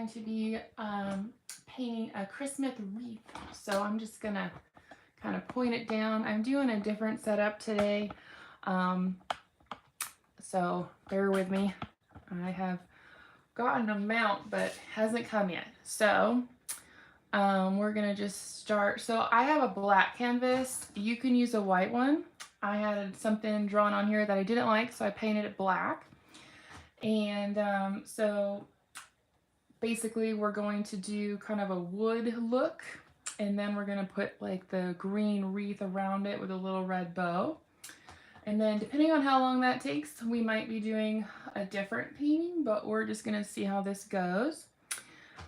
going to be painting a Christmas wreath. So I'm just gonna kind of point it down. I'm doing a different setup today. So bear with me. I have gotten a mount, but hasn't come yet. So we're gonna just start. So I have a black canvas. You can use a white one. I had something drawn on here that I didn't like, so I painted it black. And so basically we're going to do kind of a wood look, and then we're gonna put like the green wreath around it with a little red bow. And then depending on how long that takes, we might be doing a different painting, but we're just gonna see how this goes.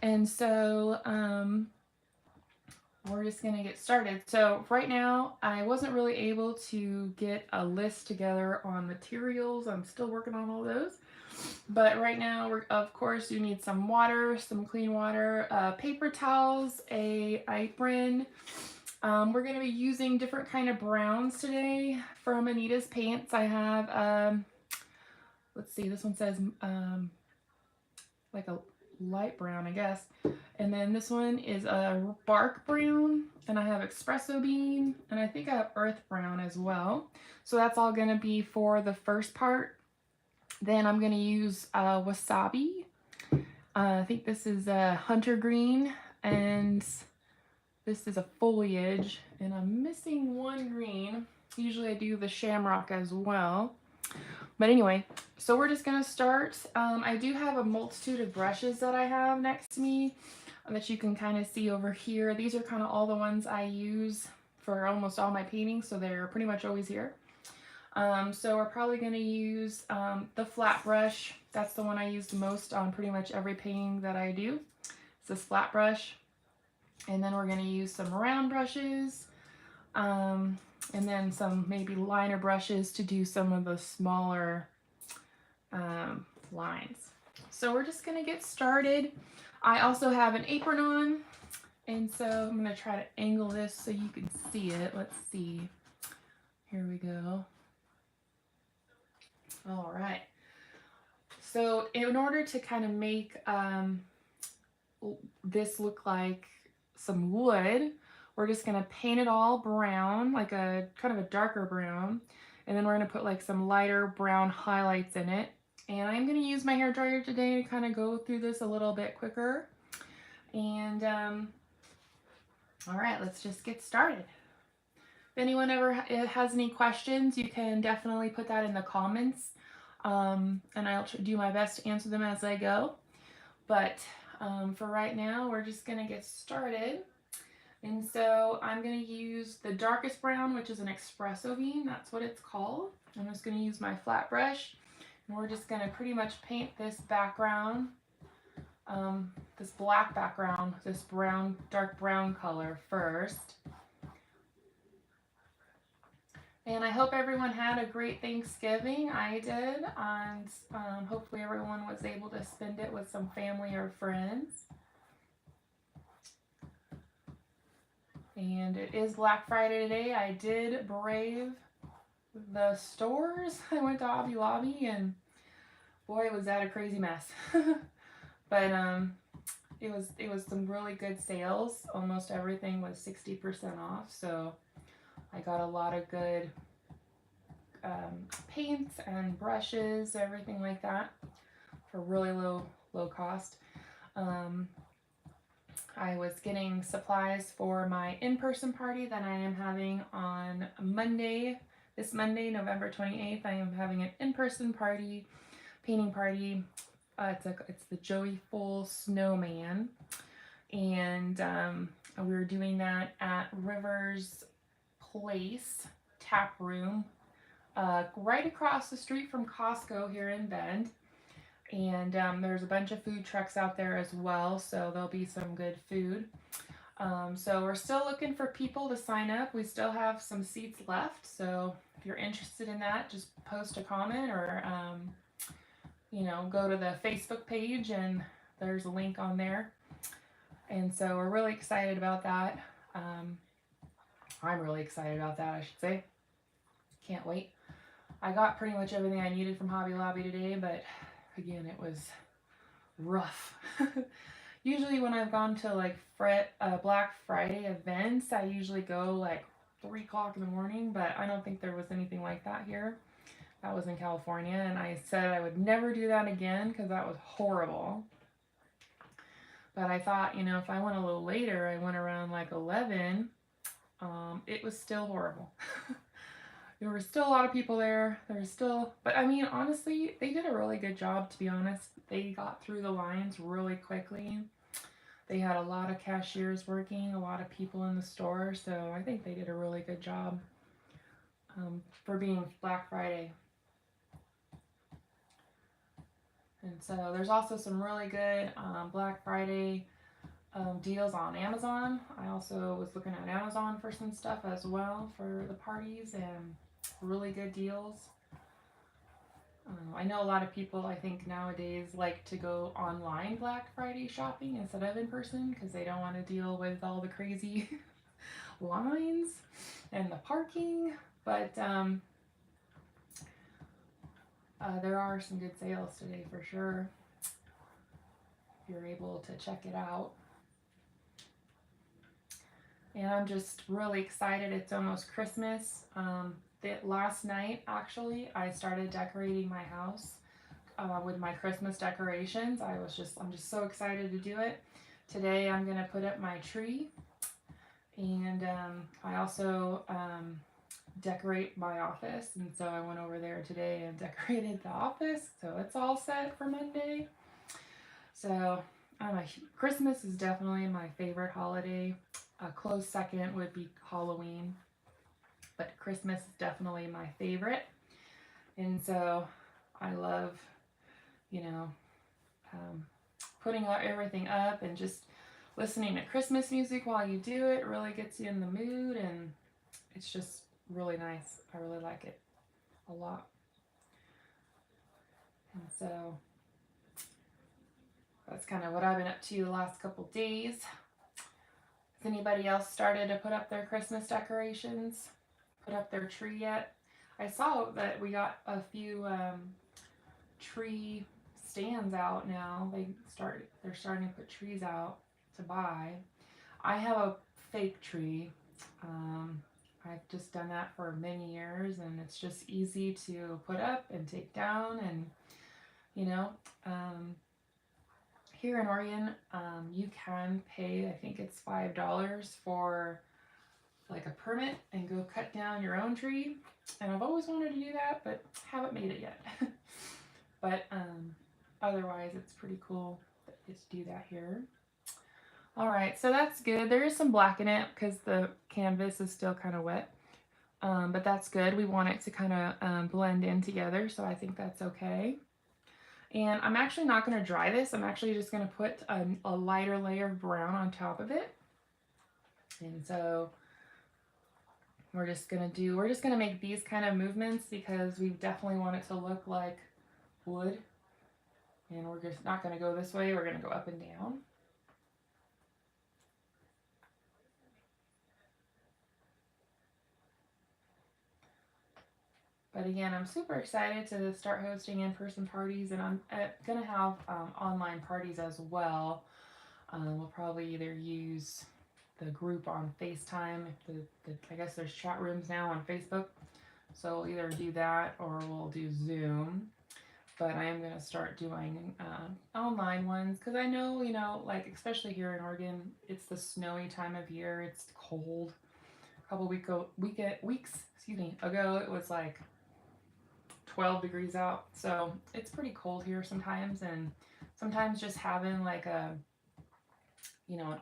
And so we're just gonna get started. So right now, I wasn't really able to get a list together on materials. I'm still working on all those. But right now, of course, you need some water, some clean water, paper towels, a apron. We're going to be using different kind of browns today from Anita's Paints. I have, let's see, this one says like a light brown, I guess. And then this one is a bark brown, and I have espresso bean, and I think I have earth brown as well. So that's all going to be for the first part. Then I'm going to use wasabi. I think this is a hunter green, and this is a foliage, and I'm missing one green. Usually I do the shamrock as well. But anyway, so we're just going to start. I do have a multitude of brushes that I have next to me that you can kind of see over here. These are kind of all the ones I use for almost all my paintings, so they're pretty much always here. So we're probably going to use the flat brush. That's the one I use the most on pretty much every painting that I do. It's this flat brush. And then we're going to use some round brushes. And then some maybe liner brushes to do some of the smaller lines. So we're just going to get started. I also have an apron on. And so I'm going to try to angle this so you can see it. Let's see. Here we go. All right, so in order to kind of make this look like some wood, we're just gonna paint it all brown, like a kind of a darker brown, and then we're gonna put like some lighter brown highlights in it. And I'm gonna use my hairdryer today to kind of go through this a little bit quicker. And all right, let's just get started. If anyone ever has any questions, you can definitely put that in the comments. And I'll do my best to answer them as I go. But for right now, we're just going to get started. And so I'm going to use the darkest brown, which is an espresso bean. That's what it's called. I'm just going to use my flat brush. And we're just going to pretty much paint this background, this black background, this brown, dark brown color first. And I hope everyone had a great Thanksgiving. I did, and hopefully everyone was able to spend it with some family or friends. And it is Black Friday today. I did brave the stores. I went to Hobby Lobby, and boy, was that a crazy mess. But it was some really good sales. Almost everything was 60% off, so I got a lot of good paints and brushes, everything like that, for really low cost. I was getting supplies for my in-person party that I am having on Monday. This Monday, November 28th, I am having an in-person party, painting party. It's the Joyful Snowman, and we were doing that at Rivers Place Tap Room, right across the street from Costco here in Bend. And there's a bunch of food trucks out there as well, so there'll be some good food. So we're still looking for people to sign up. We still have some seats left, so if you're interested in that, just post a comment or go to the Facebook page, and there's a link on there. And so we're really excited about that. I'm really excited about that, I should say. Can't wait. I got pretty much everything I needed from Hobby Lobby today, but again, it was rough. Usually when I've gone to like Black Friday events, I usually go like 3 o'clock in the morning, but I don't think there was anything like that here. That was in California, and I said I would never do that again because that was horrible. But I thought, if I went a little later, I went around like 11, it was still horrible. There were still a lot of people there. There was still, but I mean, honestly, they did a really good job, to be honest. They got through the lines really quickly. They had a lot of cashiers working, a lot of people in the store, so I think they did a really good job for being Black Friday. And so there's also some really good Black Friday deals on Amazon. I also was looking at Amazon for some stuff as well for the parties and really good deals. I know a lot of people, I think nowadays, like to go online Black Friday shopping instead of in person because they don't want to deal with all the crazy lines and the parking. But there are some good sales today for sure if you're able to check it out. And I'm just really excited. It's almost Christmas. Last night, actually, I started decorating my house with my Christmas decorations. I'm just so excited to do it. Today, I'm gonna put up my tree, and I also decorate my office. And so I went over there today and decorated the office. So it's all set for Monday. So Christmas is definitely my favorite holiday. A close second would be Halloween, but Christmas is definitely my favorite. And so I love, you know, um, putting everything up and just listening to Christmas music while you do it really gets you in the mood, and it's just really nice. I really like it a lot. And so that's kind of what I've been up to the last couple days. Has anybody else started to put up their Christmas decorations? Put up their tree yet? I saw that we got a few tree stands out now. They're starting to put trees out to buy. I have a fake tree. I've just done that for many years, and it's just easy to put up and take down. And you know, um, here in Oregon, you can pay. I think it's $5 for like a permit and go cut down your own tree. And I've always wanted to do that, but haven't made it yet. But otherwise, it's pretty cool that you get to do that here. All right, so that's good. There is some black in it because the canvas is still kind of wet. But that's good. We want it to kind of blend in together, so I think that's okay. And I'm actually not going to dry this. I'm actually just going to put a lighter layer of brown on top of it. And so we're just going to make these kind of movements because we definitely want it to look like wood. And we're just not going to go this way. We're going to go up and down. But again, I'm super excited to start hosting in-person parties, and I'm going to have online parties as well. We'll probably either use the group on FaceTime. I guess there's chat rooms now on Facebook. So we'll either do that or we'll do Zoom. But I am going to start doing online ones because I know, like especially here in Oregon, it's the snowy time of year. It's cold. A couple weeks ago, it was like 12 degrees out. So it's pretty cold here sometimes. And sometimes just having like an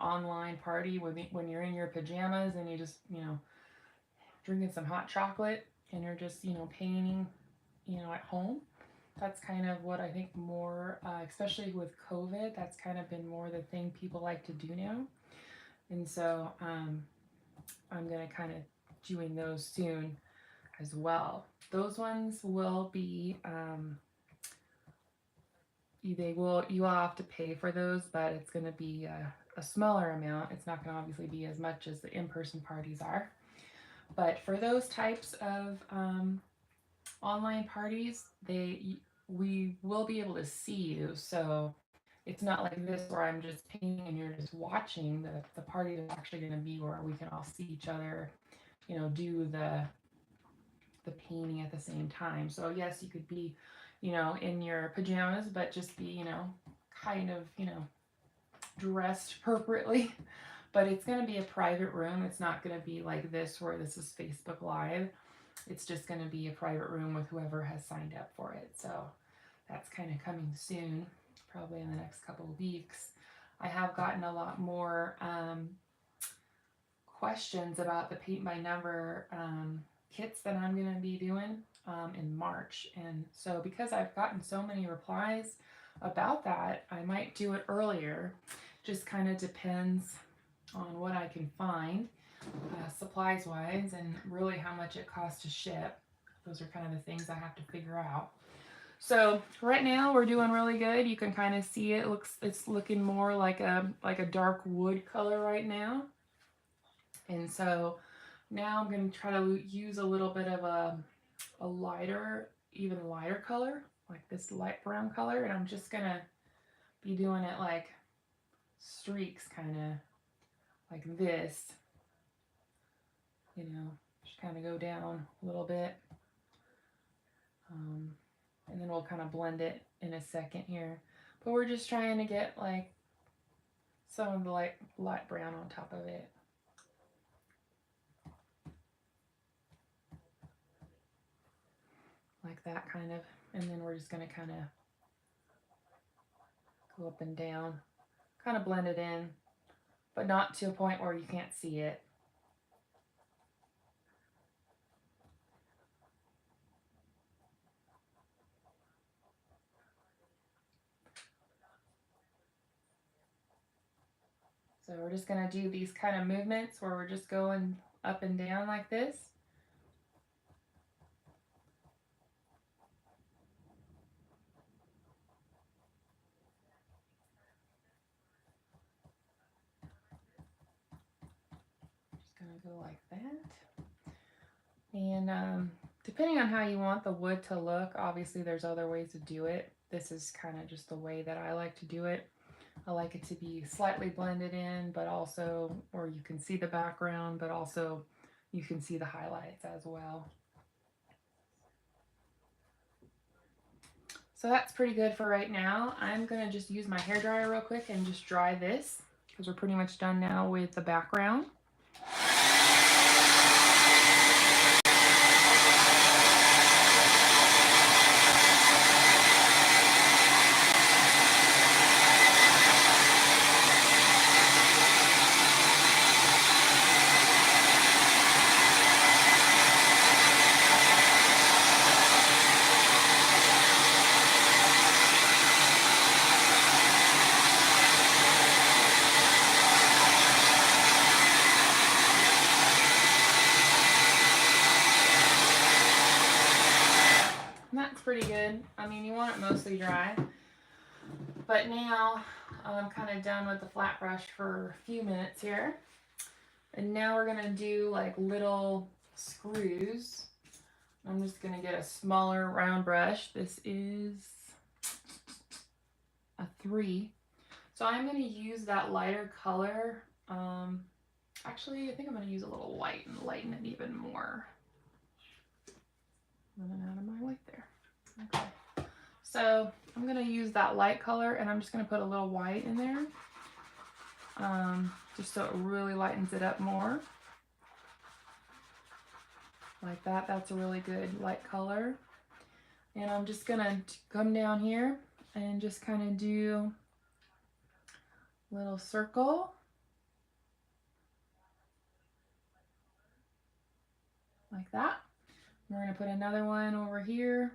online party when you're in your pajamas and you just, drinking some hot chocolate and you're just, painting, at home. That's kind of what I think more, especially with COVID, that's kind of been more the thing people like to do now. And so I'm going to kind of doing those soon as well. Those ones will be, you will have to pay for those, but it's going to be a smaller amount. It's not going to obviously be as much as the in-person parties are. But for those types of online parties, we will be able to see you. So it's not like this where I'm just painting and you're just watching. The party is actually going to be where we can all see each other, you know, do the painting at the same time. So yes, you could be, you know, in your pajamas, but just be, you know, kind of, you know, dressed appropriately. But it's going to be a private room. It's not going to be like this where this is Facebook Live. It's just going to be a private room with whoever has signed up for it. So that's kind of coming soon, probably in the next couple of weeks. I have gotten a lot more questions about the paint by number kits that I'm going to be doing in March. And so because I've gotten so many replies about that, I might do it earlier. Just kind of depends on what I can find supplies wise and really how much it costs to ship. Those are kind of the things I have to figure out. So right now we're doing really good. You can kind of see it's looking more like a dark wood color right now. And so now I'm going to try to use a little bit of a lighter, even lighter color, like this light brown color. And I'm just going to be doing it like streaks, kind of like this, you know, just kind of go down a little bit. And then we'll kind of blend it in a second here. But we're just trying to get like some of the light brown on top of it. Like that kind of. And then we're just going to kind of go up and down, kind of blend it in, but not to a point where you can't see it. So we're just going to do these kind of movements where we're just going up and down like this. Just going to go like that. And depending on how you want the wood to look, obviously there's other ways to do it. This is kind of just the way that I like to do it. I like it to be slightly blended in, but also, or you can see the background, but also you can see the highlights as well. So that's pretty good for right now. I'm gonna just use my hairdryer real quick and just dry this because we're pretty much done now with the background. That's pretty good. I mean, you want it mostly dry. But now I'm kind of done with the flat brush for a few minutes here. And now we're going to do like little screws. I'm just going to get a smaller round brush. This is a 3. So I'm going to use that lighter color. Actually, I think I'm going to use a little white and lighten it even more. Running out of my white there. Okay. So I'm going to use that light color and I'm just going to put a little white in there. Just so it really lightens it up more. Like that. That's a really good light color. And I'm just going to come down here and just kind of do a little circle. Like that. We're going to put another one over here.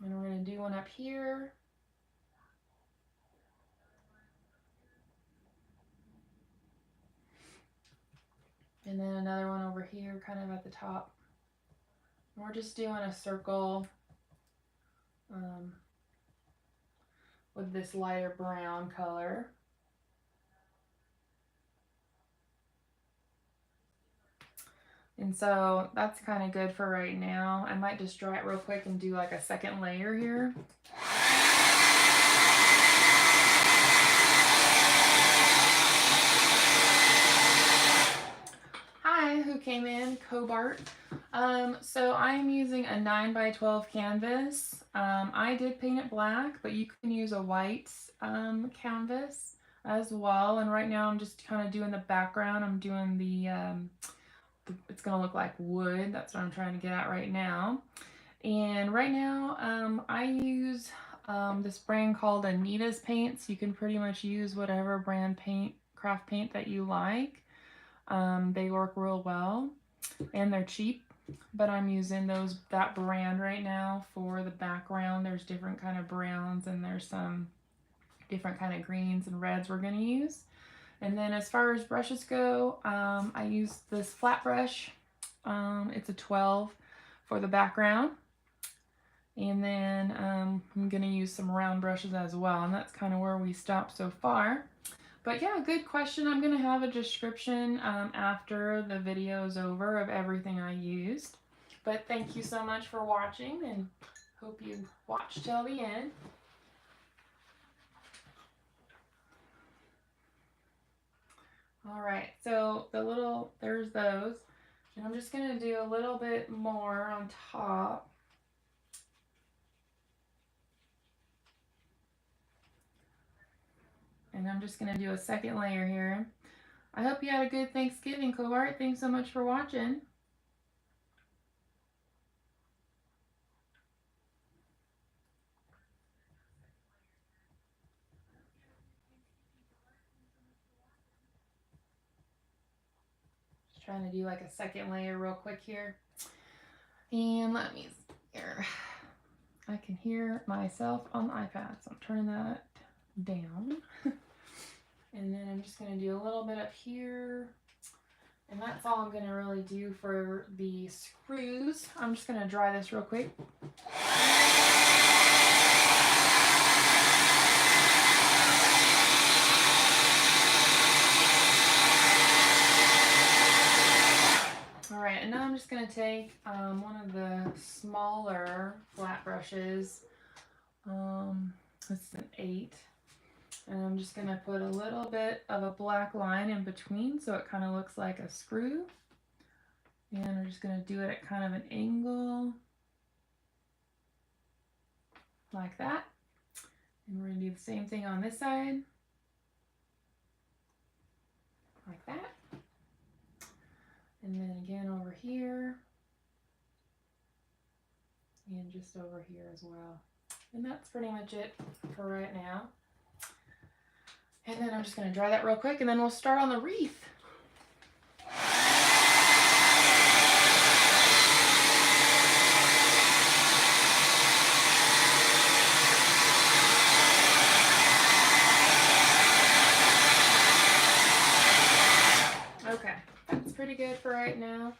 And we're going to do one up here. And then another one over here, kind of at the top. And we're just doing a circle with this lighter brown color. And so that's kind of good for right now. I might just dry it real quick and do like a second layer here. Hi, who came in? Cobart. So I'm using a 9x12 canvas. I did paint it black, but you can use a white canvas as well. And right now I'm just kind of doing the background. I'm doing it's gonna look like wood. That's what I'm trying to get at right now. And right now I use this brand called Anita's Paints. You can pretty much use whatever brand craft paint that you like. They work real well and they're cheap, but I'm using that brand right now for the background. There's different kind of browns and there's some different kind of greens and reds we're going to use. And then as far as brushes go, I use this flat brush. It's a 12 for the background. And then I'm going to use some round brushes as well. And that's kind of where we stopped so far. But yeah, good question. I'm going to have a description after the video is over of everything I used. But thank you so much for watching and hope you watched till the end. All right, so there's those. And I'm just going to do a little bit more on top. And I'm just going to do a second layer here. I hope you had a good Thanksgiving, Cobart. Thanks so much for watching. Just trying to do like a second layer real quick here. And let me here. I can hear myself on the iPad, so I'm turning that down. And then I'm just going to do a little bit up here. And that's all I'm going to really do for the screws. I'm just going to dry this real quick. Alright, and now I'm just going to take one of the smaller flat brushes. This is an 8. And I'm just going to put a little bit of a black line in between so it kind of looks like a screw. And we're just going to do it at kind of an angle. Like that. And we're going to do the same thing on this side. Like that. And then again over here. And just over here as well. And that's pretty much it for right now. And then I'm just going to dry that real quick and then we'll start on the wreath. Okay, that's pretty good for right now.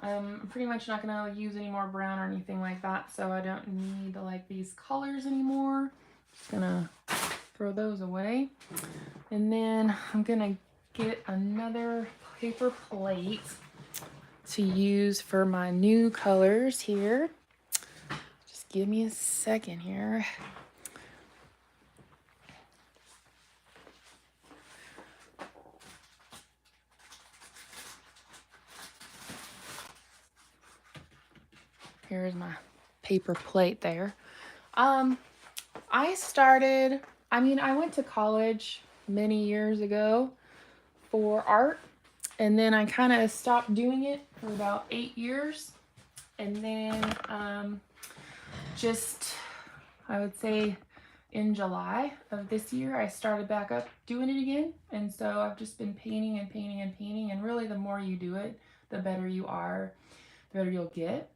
I'm pretty much not going to use any more brown or anything like that, so I don't need like these colors anymore. Just going to throw those away. And then I'm going to get another paper plate to use for my new colors here. Just give me a second here. Here's my paper plate there. I went to college many years ago for art, and then I kind of stopped doing it for about 8 years. And then I would say in July of this year, I started back up doing it again. And so I've just been painting and painting and painting. And really, the more you do it, the better you are, the better you'll get.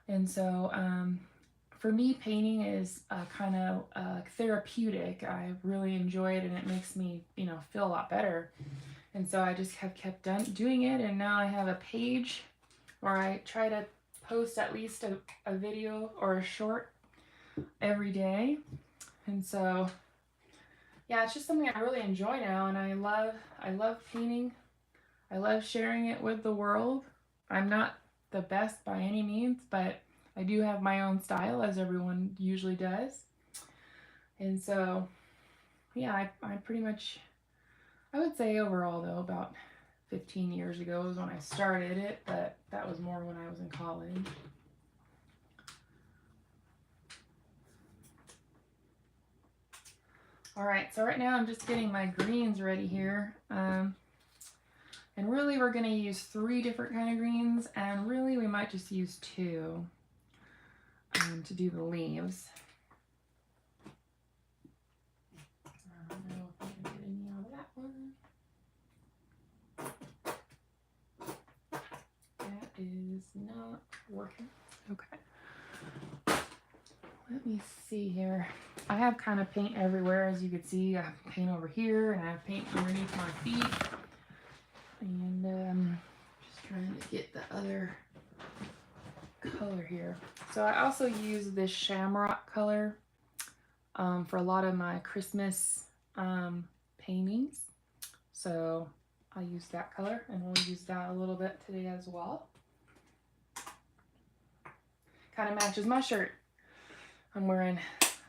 And so for me, painting is kind of therapeutic. I really enjoy it, and it makes me, feel a lot better. And so I just have kept doing it, and now I have a page where I try to post at least a video or a short every day. And so, yeah, it's just something I really enjoy now, and I love painting. I love sharing it with the world. I'm not the best by any means, but I do have my own style, as everyone usually does. And so, yeah, I pretty much, I would say overall though, about 15 years ago was when I started it, but that was more when I was in college. All right, so right now I'm just getting my greens ready here. And really we're gonna use 3 different kind of greens, and really we might just use 2 to do the leaves. I don't know if I can get any out of that one. That is not working. Okay. Let me see here. I have kind of paint everywhere, as you can see. I have paint over here, and I have paint underneath my feet. And just trying to get the other color here. So I also use this shamrock color for a lot of my Christmas paintings. So I'll use that color, and we'll use that a little bit today as well. Kind of matches my shirt. I'm wearing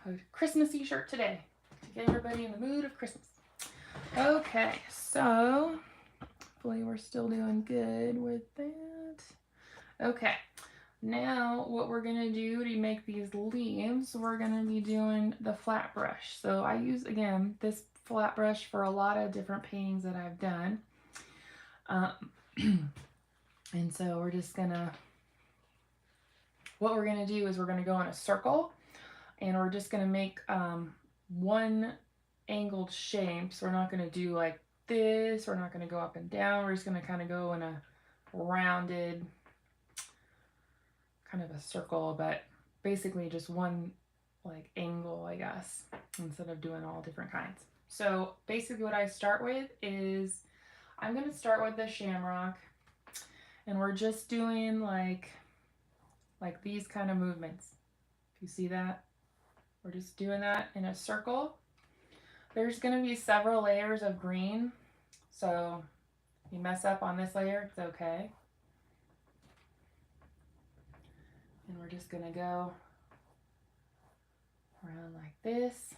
a Christmassy shirt today to get everybody in the mood of Christmas. Okay, so hopefully we're still doing good with that. Okay, now what we're gonna do to make these leaves, we're gonna be doing the flat brush. So I use, again, this flat brush for a lot of different paintings that I've done. And so we're just gonna, what we're gonna do is we're gonna go in a circle, and we're just gonna make one angled shape. So we're not gonna do like this, we're not gonna go up and down, we're just gonna kind of go in a rounded kind of a circle, but basically just one like angle, I guess, instead of doing all different kinds. So basically what I start with is I'm gonna start with the shamrock, and we're just doing like these kind of movements. If you see that, we're just doing that in a circle. There's gonna be several layers of green, so if you mess up on this layer, it's okay. And we're just gonna go around like this.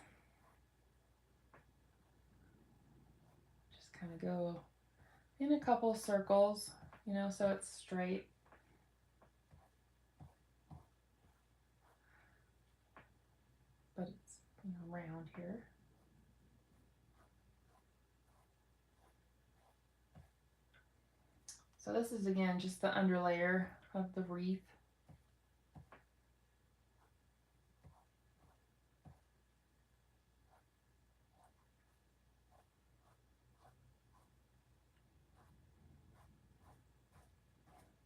Just kind of go in a couple circles, you know, so it's straight. But it's, you know, round here. So this is, again, just the underlayer of the wreath.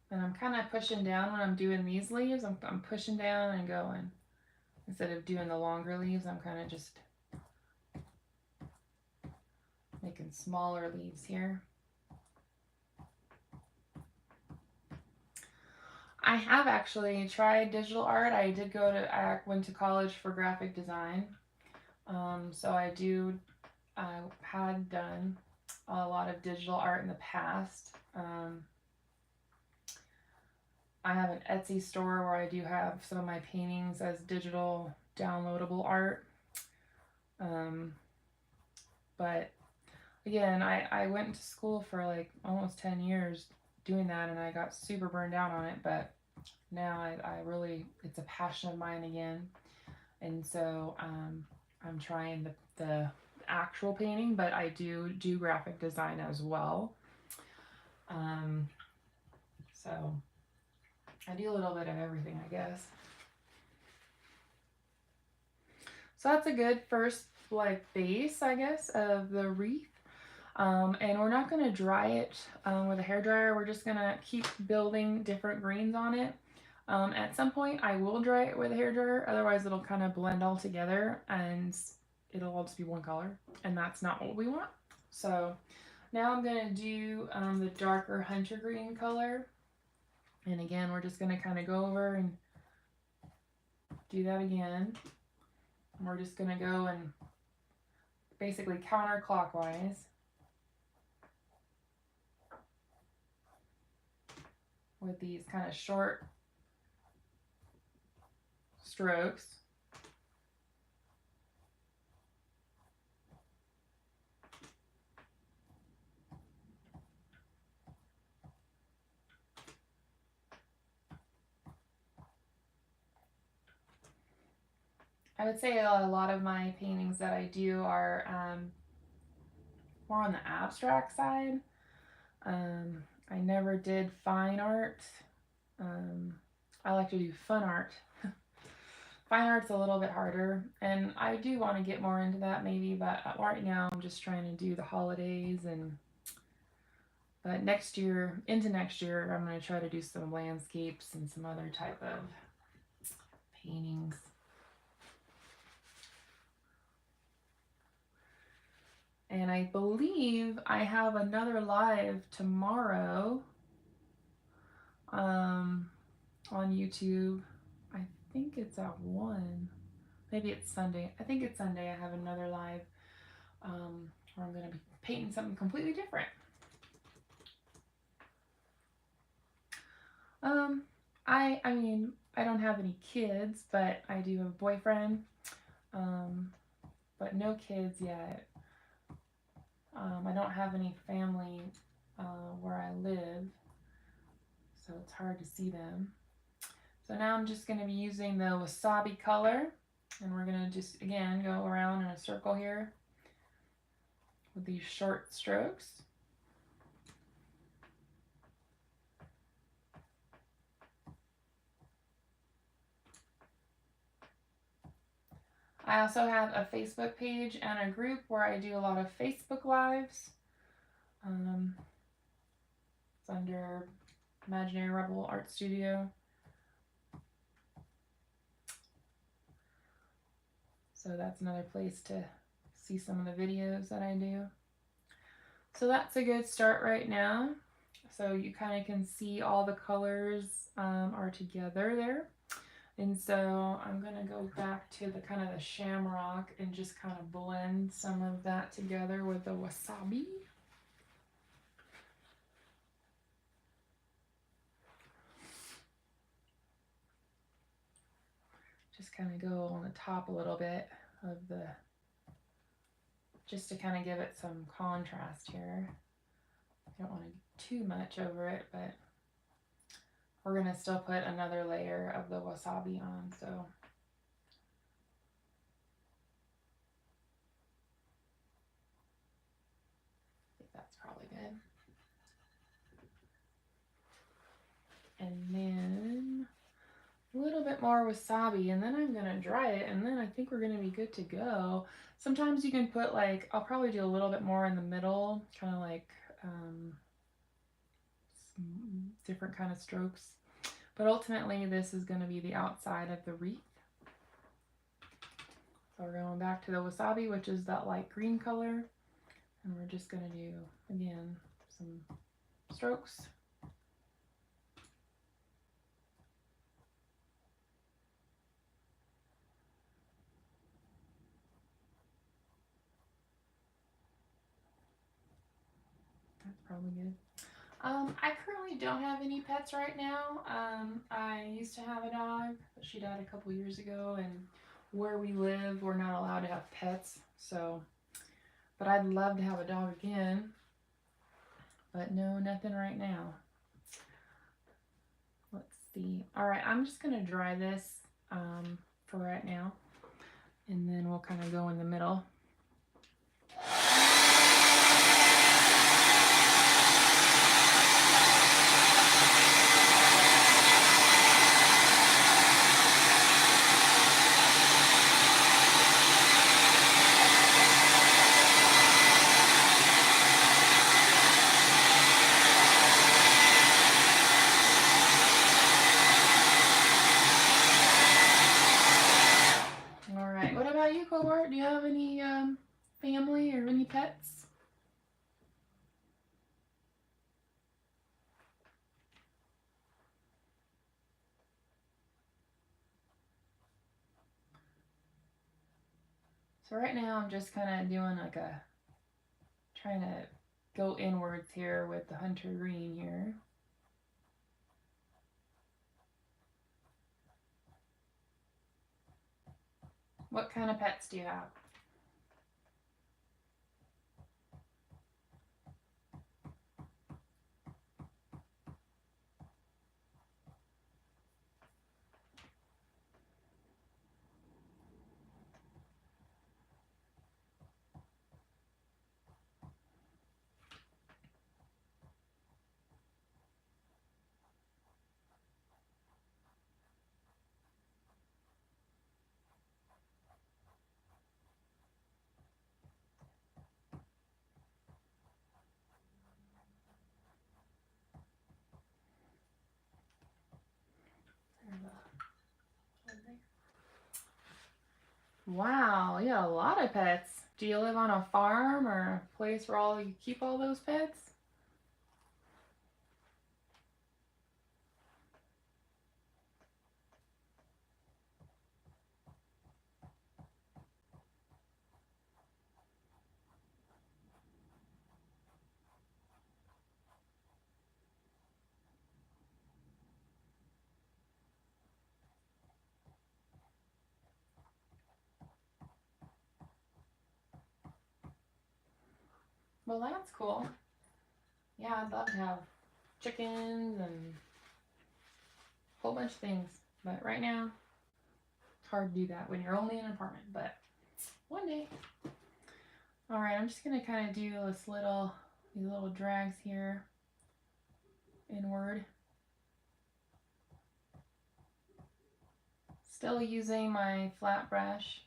And I'm kind of pushing down when I'm doing these leaves. I'm pushing down and going. Instead of doing the longer leaves, I'm kind of just making smaller leaves here. I have actually tried digital art. I went to college for graphic design. So I had done a lot of digital art in the past. I have an Etsy store where I do have some of my paintings as digital downloadable art. But again, I went to school for like almost 10 years doing that, and I got super burned out on it, but now I really, it's a passion of mine again. And so I'm trying the actual painting, but I do graphic design as well. So I do a little bit of everything, I guess. So that's a good first like base, I guess, of the wreath. And we're not going to dry it with a hairdryer. We're just going to keep building different greens on it. At some point I will dry it with a hairdryer, otherwise it'll kind of blend all together and it'll all just be one color, and that's not what we want. So now I'm going to do the darker hunter green color. And again, we're just going to kind of go over and do that again. And we're just going to go and basically counterclockwise with these kind of short strokes. I would say a lot of my paintings that I do are more on the abstract side. I never did fine art. I like to do fun art. Fine art's a little bit harder, and I do want to get more into that maybe, but right now I'm just trying to do the holidays, but into next year, I'm going to try to do some landscapes and some other type of paintings. And I believe I have another live tomorrow on YouTube. I think it's at 1. Maybe it's Sunday. I think it's Sunday. I have another live where I'm going to be painting something completely different. I mean, I don't have any kids, but I do have a boyfriend. But no kids yet. I don't have any family where I live, so it's hard to see them. So now I'm just going to be using the wasabi color, and we're going to just, again, go around in a circle here with these short strokes. I also have a Facebook page and a group where I do a lot of Facebook Lives. It's under Imaginary Rebel Art Studio. So that's another place to see some of the videos that I do. So that's a good start right now. So you kind of can see all the colors are together there. And so I'm going to go back to the kind of the shamrock and just kind of blend some of that together with the wasabi. Just kind of go on the top a little bit of the, just to kind of give it some contrast here. I don't want to get too much over it, but we're going to still put another layer of the wasabi on, so. I think that's probably good. And then a little bit more wasabi, and then I'm going to dry it, and then I think we're going to be good to go. Sometimes you can put, like, I'll probably do a little bit more in the middle, kind of like some different kind of strokes. But ultimately, this is going to be the outside of the wreath. So we're going back to the wasabi, which is that light green color. And we're just going to do, again, some strokes. That's probably good. I currently don't have any pets right now. I used to have a dog, but she died a couple years ago, and where we live, we're not allowed to have pets, so, but I'd love to have a dog again, but no, nothing right now. Let's see. All right, I'm just gonna dry this for right now, and then we'll kind of go in the middle. Do you have any family or any pets? So right now I'm just kind of doing like trying to go inwards here with the hunter green here. What kind of pets do you have? Wow, you got a lot of pets. Do you live on a farm or a place where you keep all those pets? Well, that's cool. Yeah, I'd love to have chickens and a whole bunch of things. But right now, it's hard to do that when you're only in an apartment. But one day. All right, I'm just gonna kind of do these little drags here inward. Still using my flat brush.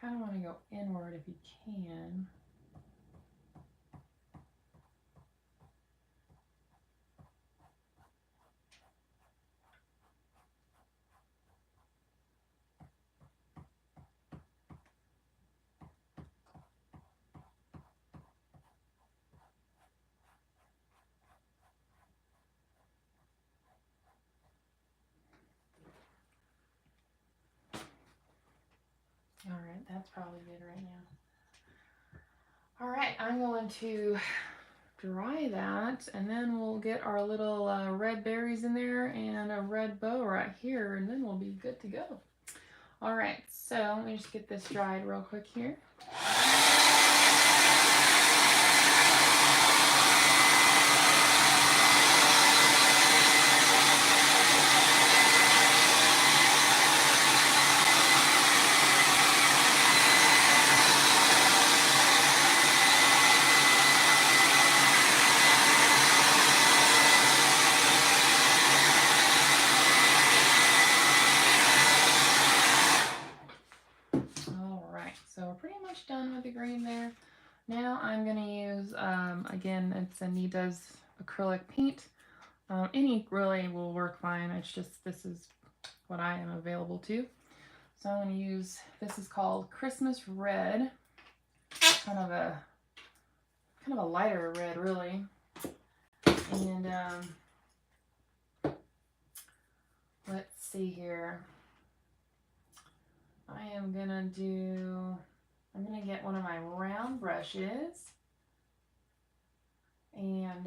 Kind of want to go inward if you can. All right, that's probably good right now. All right, I'm going to dry that, and then we'll get our little red berries in there and a red bow right here, and then we'll be good to go. All right, so let me just get this dried real quick here. Done with the green there. Now I'm going to use, again, it's Anita's acrylic paint. Any really will work fine. It's just, this is what I am available to. So I'm going to use, this is called Christmas Red. Kind of a lighter red, really. And let's see here. I'm going to get one of my round brushes, and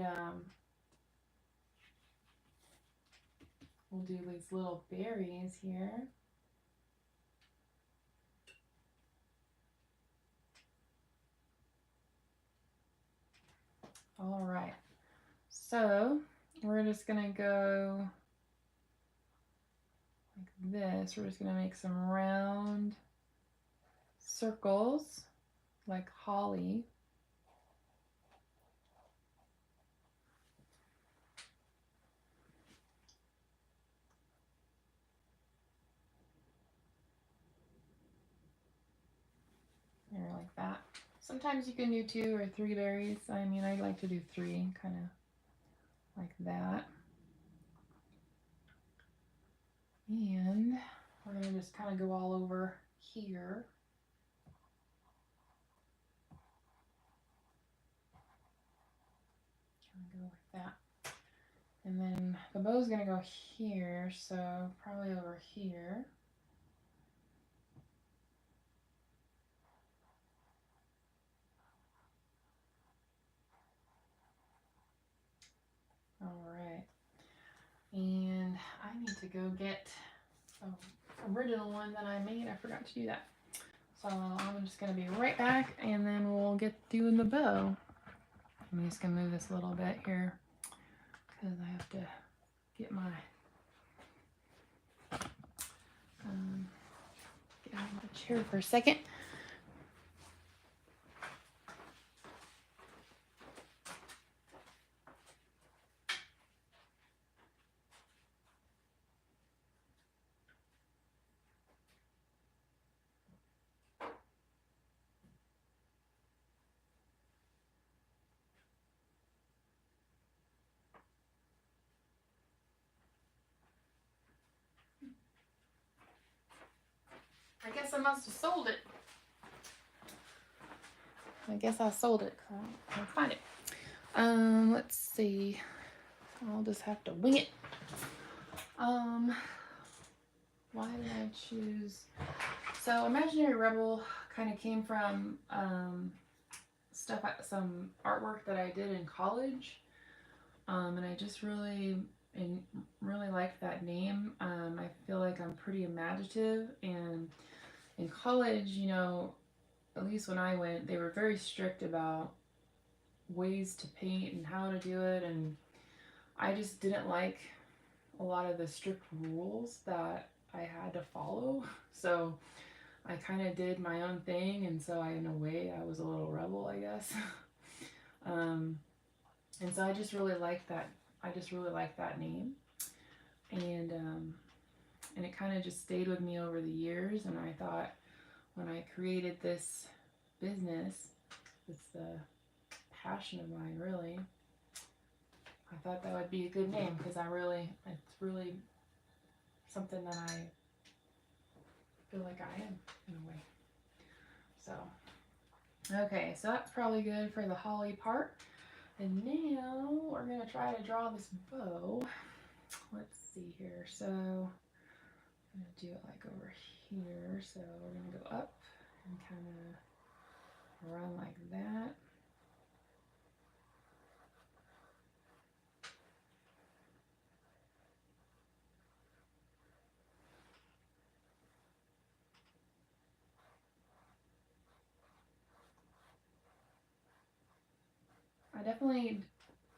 we'll do these little berries here. All right, so we're just gonna go like this. We're just gonna make some round circles like holly. There, like that. Sometimes you can do 2 or 3 berries. I mean, I like to do 3, kind of like that. And we're going to just kind of go all over here. Go like that. And then the bow's going to go here, so probably over here. need to go get an original one that I made. I forgot to do that. So I'm just going to be right back, and then we'll get doing the bow. I'm just going to move this a little bit here because I have to get my get out of my chair for a second. I guess I must have sold it. I guess I sold it because I can't find it. Let's see. I'll just have to wing it. Why did I choose? So Imaginary Rebel kind of came from some artwork that I did in college, and I just really liked that name. I feel like I'm pretty imaginative, and in college, you know, at least when I went, they were very strict about ways to paint and how to do it, and I just didn't like a lot of the strict rules that I had to follow. So I kind of did my own thing, and so in a way, I was a little rebel, I guess. And so I just really liked that. I just really liked that name, and it kind of just stayed with me over the years. And I thought when I created this business, it's the passion of mine, really. I thought that would be a good name because it's really something that I feel like I am in a way. So, okay, so that's probably good for the holly part. And now we're going to try to draw this bow. Let's see here. So, I'm going to do it like over here. So, we're going to go up and kind of run like that. I definitely,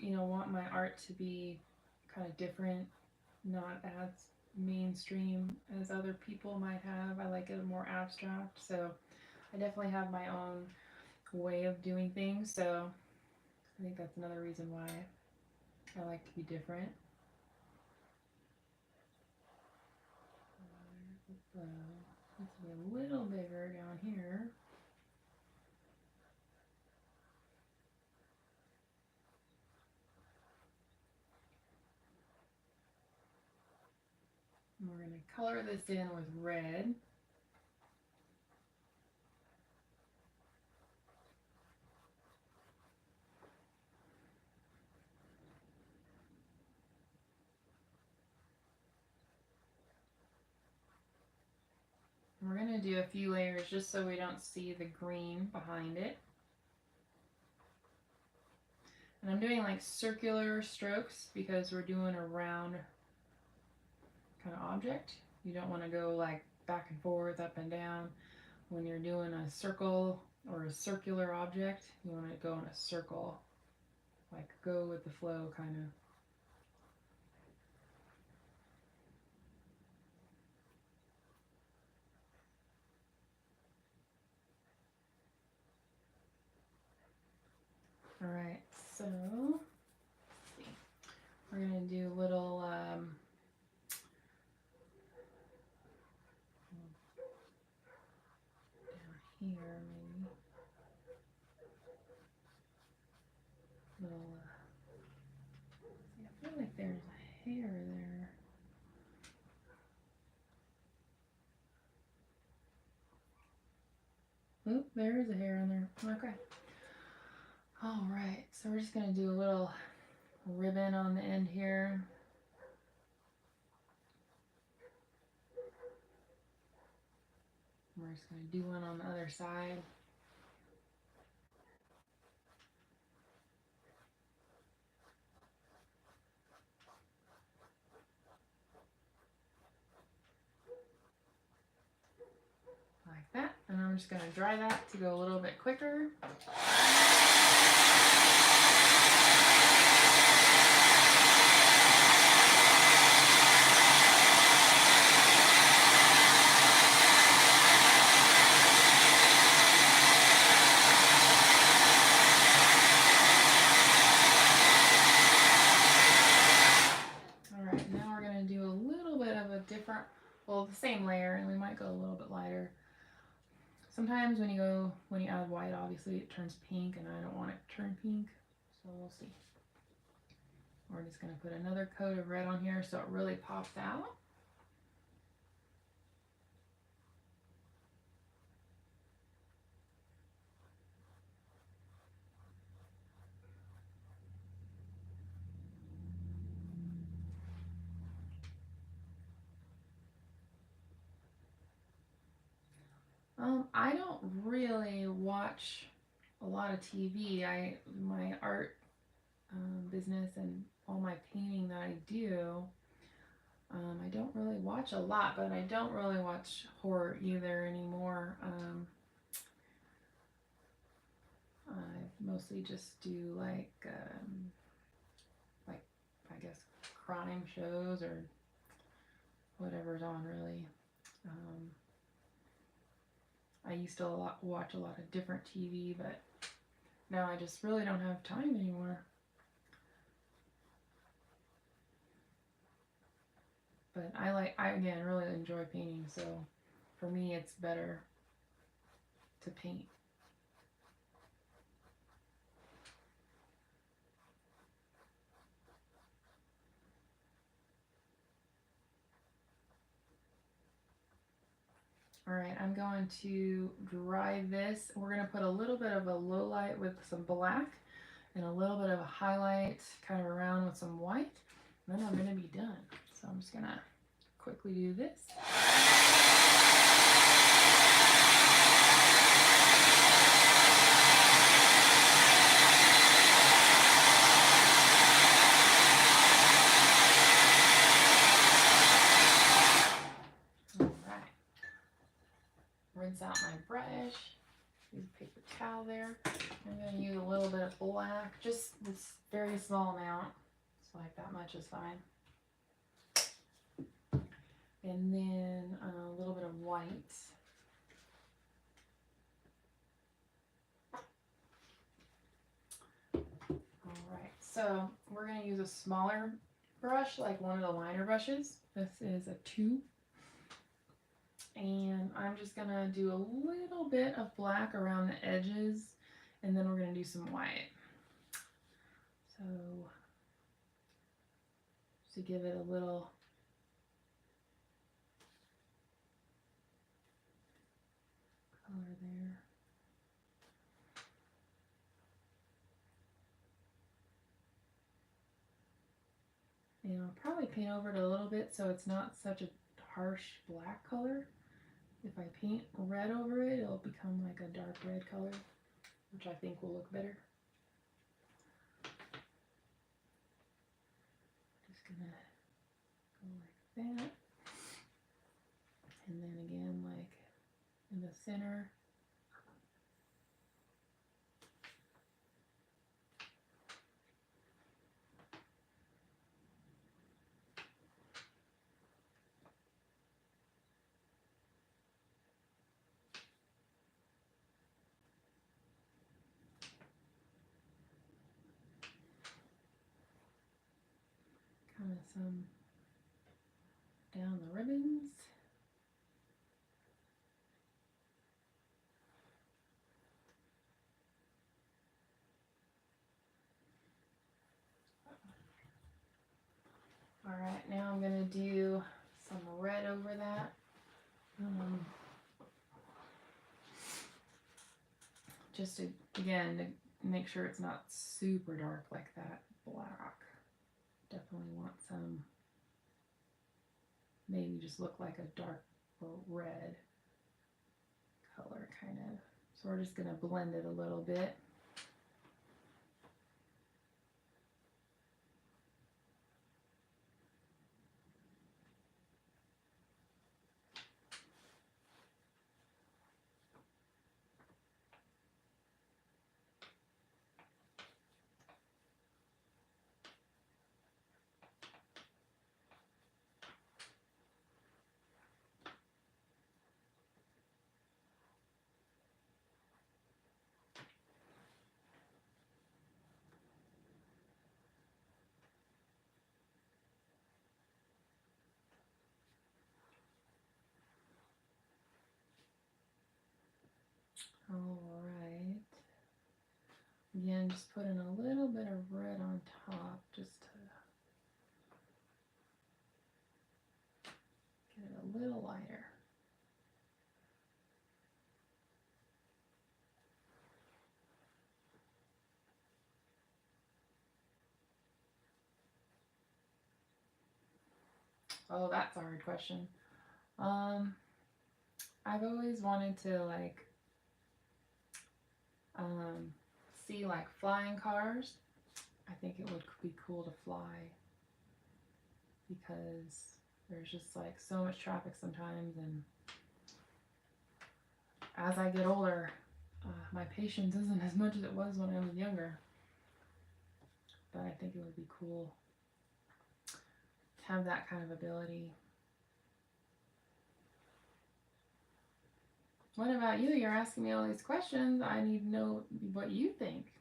want my art to be kind of different, not as mainstream as other people might have. I like it more abstract, so I definitely have my own way of doing things. So I think that's another reason why I like to be different. Let's be a little bigger down here. And we're going to color this in with red. And we're going to do a few layers just so we don't see the green behind it. And I'm doing like circular strokes because we're doing a round kind of object. You don't want to go like back and forth, up and down. When you're doing a circle or a circular object, you want to go in a circle, like go with the flow kind of. All right, so let's see. We're gonna do a little down here maybe. Little. See, I feel like there's a hair there. Oop, there is a hair on there. Okay. All right, so we're just gonna do a little ribbon on the end here. We're just going to do one on the other side. like that. And I'm just gonna dry that to go a little bit quicker. Well, the same layer, and we might go a little bit lighter. Sometimes when you add white, obviously it turns pink, and I don't want it to turn pink, so we'll see. We're just going to put another coat of red on here so it really pops out. I don't really watch a lot of TV. My art business and all my painting that I do, I don't really watch a lot, but I don't really watch horror either anymore. I mostly just do like I guess crime shows or whatever's on really. I used to watch a lot of different TV, but now I just really don't have time anymore. But I again really enjoy painting, so for me it's better to paint. All right, I'm going to dry this. We're going to put a little bit of a low light with some black and a little bit of a highlight kind of around with some white. And then I'm going to be done. So I'm just going to quickly do this. Rinse out my brush, use a paper towel there. I'm going to use a little bit of black, just this very small amount, so like that much is fine. And then a little bit of white. Alright, so we're going to use a smaller brush, like one of the liner brushes. This is a 2. And I'm just going to do a little bit of black around the edges, and then we're going to do some white. So, to give it a little color there. And I'll probably paint over it a little bit so it's not such a harsh black color. If I paint red over it, it'll become like a dark red color, which I think will look better. Just gonna go like that. And then again, like in the center. Kind of some down the ribbons. All right, now I'm gonna do some red over that. Just to, again, to make sure it's not super dark like that black. Definitely want some, maybe just look like a dark red color kind of. So we're just gonna blend it a little bit. Again, just putting a little bit of red on top just to get it a little lighter. Oh, that's a hard question. I've always wanted to like see like flying cars. I think it would be cool to fly because there's just like so much traffic sometimes, and as I get older, my patience isn't as much as it was when I was younger. But I think it would be cool to have that kind of ability. What about you? You're asking me all these questions. I need to know what you think.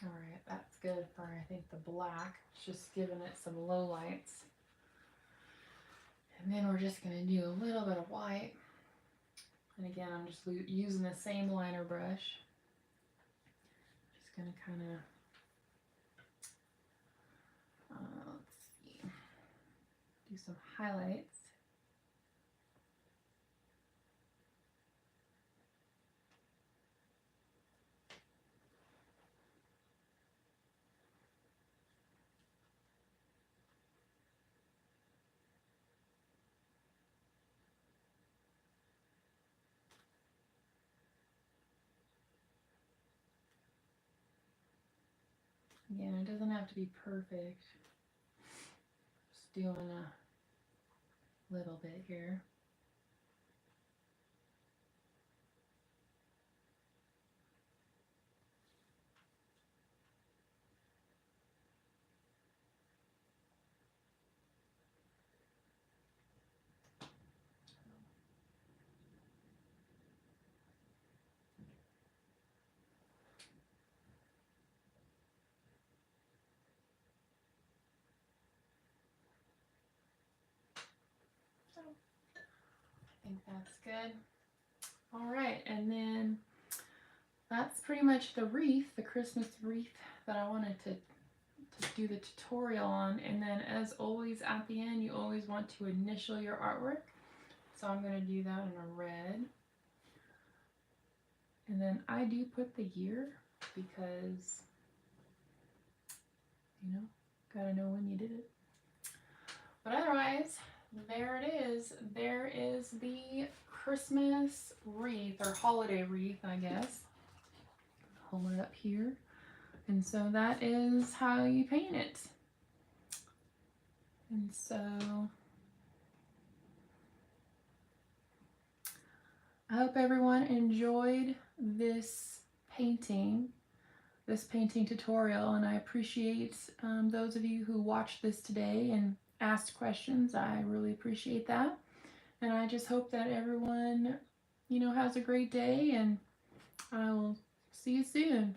All right, that's good for, I think, the black. It's just giving it some low lights. And then we're just going to do a little bit of white. And again, I'm just using the same liner brush. Just going to kind of, let's see, do some highlights. Again, it doesn't have to be perfect. Just doing a little bit here. I think that's good. All right, and then that's pretty much the wreath, the Christmas wreath that I wanted to do the tutorial on. And then as always at the end, you always want to initial your artwork. So I'm going to do that in a red. And then I do put the year because, you know, gotta know when you did it. But otherwise, there it is. There is the Christmas wreath, or holiday wreath, I guess. Hold it up here. And so that is how you paint it. And so I hope everyone enjoyed this painting tutorial, and I appreciate those of you who watched this today and asked questions. I really appreciate that. And I just hope that everyone, you know, has a great day, and I will see you soon.